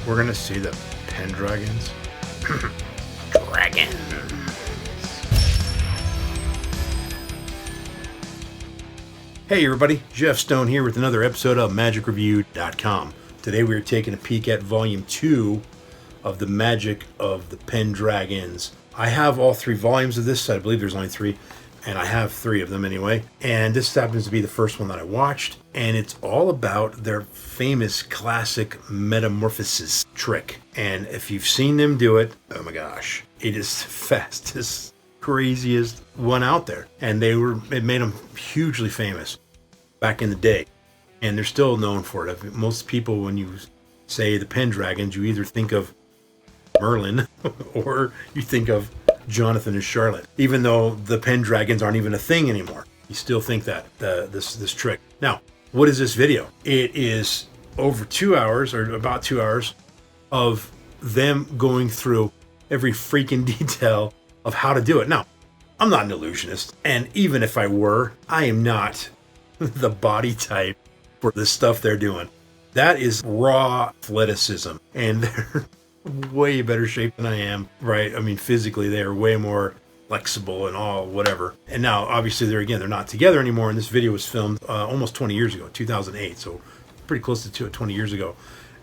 We're gonna see the Pendragons. Dragons. Hey everybody, Jeff Stone here with another episode of MagicReview.com. Today we are taking a peek at Volume 2 of the Magic of the Pendragons. I have all 3 volumes of this, so I believe there's only 3, and I have 3 of them anyway. And this happens to be the first one that I watched, and it's all about their famous classic Metamorphosis trick. And if you've seen them do it, oh my gosh, it is the fastest, craziest one out there. And it made them hugely famous back in the day, and they're still known for it. Most people, when you say the Pendragons, you either think of Merlin or you think of Jonathan and Charlotte, even though the Pendragons aren't even a thing anymore. You still think that this trick. Now, what is this video? It is over 2 hours, or about 2 hours, of them going through every freaking detail of how to do it. Now, I'm not an illusionist, and even if I were, I am not the body type for the stuff they're doing. That is raw athleticism, and they're way better shape than I am, right? I mean, physically, they are way more flexible and all whatever. And now, obviously, they're not together anymore, and this video was filmed almost 20 years ago, 2008, so pretty close to 20 years ago,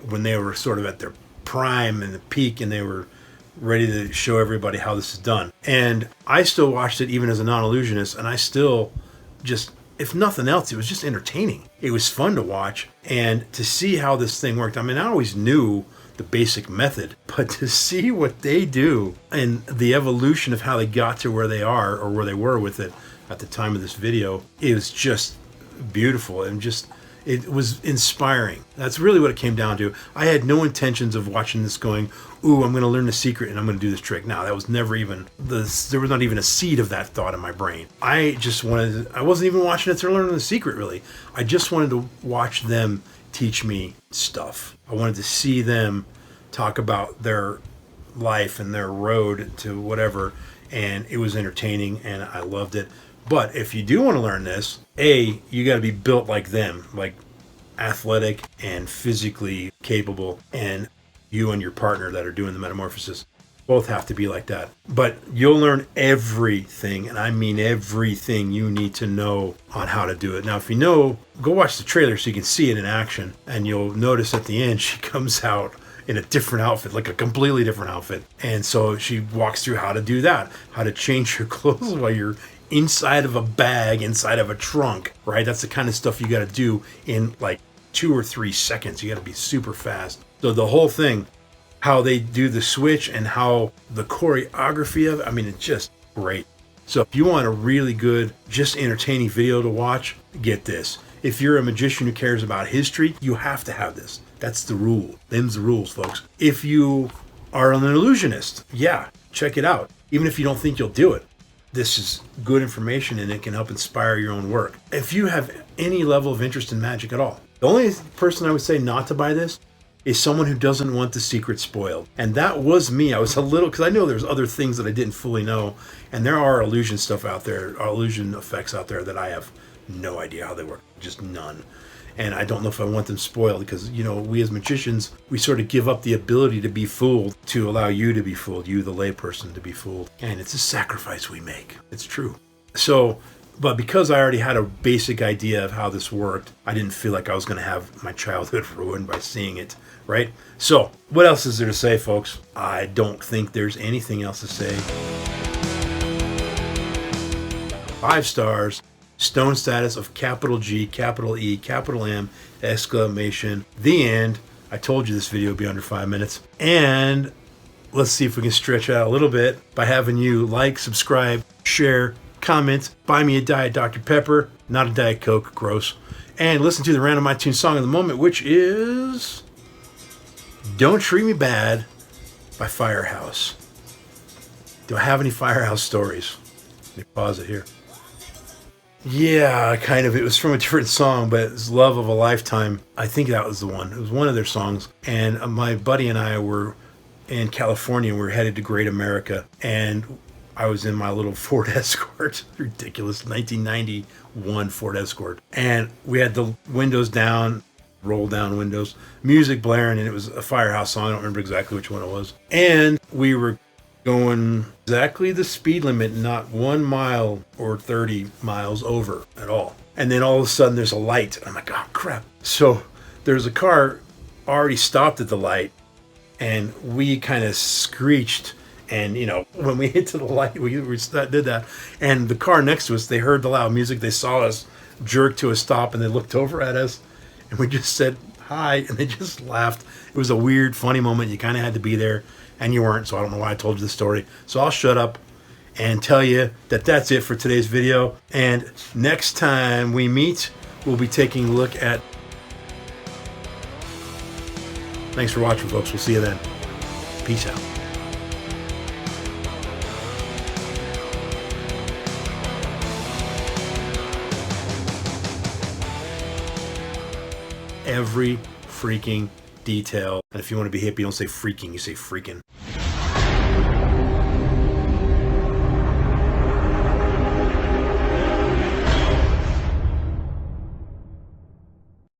when they were sort of at their prime and the peak, and they were ready to show everybody how this is done. And I still watched it even as a non-illusionist, and I still just, if nothing else, it was just entertaining. It was fun to watch and to see how this thing worked. I mean, I always knew the basic method, but to see what they do and the evolution of how they got to where they are, or where they were with it at the time of this video, it was just beautiful, and it was inspiring. That's really what it came down to. I had no intentions of watching this going, ooh, I'm going to learn the secret and I'm going to do this trick. No, that was never even, there was not even a seed of that thought in my brain. I wasn't even watching it to learn the secret, really. I just wanted to watch them teach me stuff. I wanted to see them talk about their life and their road to whatever, and it was entertaining, and I loved it. But if you do want to learn this, you got to be built like them, like athletic and physically capable, and you and your partner that are doing the Metamorphosis both have to be like that. But you'll learn everything, and I mean everything you need to know on how to do it. Now, if you know, go watch the trailer so you can see it in action, and you'll notice at the end she comes out in a different outfit, like a completely different outfit. And so she walks through how to do that, how to change your clothes while you're inside of a bag, inside of a trunk, right? That's the kind of stuff you got to do in like 2 or 3 seconds. You got to be super fast. So the whole thing, how they do the switch and how the choreography of it, I mean, it's just great. So if you want a really good, just entertaining video to watch, get this. If you're a magician who cares about history, you have to have this. That's the rule. Them's the rules, folks. If you are an illusionist, yeah, check it out. Even if you don't think you'll do it, this is good information, and it can help inspire your own work. If you have any level of interest in magic at all, the only person I would say not to buy this is someone who doesn't want the secret spoiled. And that was me. I was a little, because I know there's other things that I didn't fully know, and there are illusion stuff out there, illusion effects out there that I have no idea how they work, just none. And I don't know if I want them spoiled, because, you know, we as magicians, we sort of give up the ability to be fooled to allow you to be fooled, you the layperson to be fooled. And it's a sacrifice we make. It's true. So, but because I already had a basic idea of how this worked, I didn't feel like I was going to have my childhood ruined by seeing it, right? So, what else is there to say, folks? I don't think there's anything else to say. 5 stars. Stone status of capital G, capital E, capital M, exclamation, the end. I told you this video would be under 5 minutes. And let's see if we can stretch out a little bit by having you like, subscribe, share, comment, buy me a Diet Dr. Pepper, not a Diet Coke, gross. And listen to the random iTunes song of the moment, which is Don't Treat Me Bad by Firehouse. Do I have any Firehouse stories? Let me pause it here. Yeah, kind of. It was from a different song, but it's Love of a Lifetime. I think that was the one. It was one of their songs. And my buddy and I were in California. We were headed to Great America. And I was in my little Ford Escort. Ridiculous. 1991 Ford Escort. And we had the windows down, roll down windows, music blaring, and it was a Firehouse song. I don't remember exactly which one it was. And we were going exactly the speed limit, not 1 mile or 30 miles over at all. And then all of a sudden there's a light. I'm like, oh crap. So there's a car already stopped at the light, and we kind of screeched. And, you know, when we hit to the light, we did that. And the car next to us, they heard the loud music. They saw us jerk to a stop, and they looked over at us. And we just said, hi. And they just laughed. It was a weird, funny moment. You kind of had to be there, and you weren't. So I don't know why I told you the story. So I'll shut up and tell you that that's it for today's video. And next time we meet, we'll be taking a look at... Thanks for watching, folks. We'll see you then. Peace out. Every freaking detail. And if you want to be hippie, don't say freaking, you say freaking.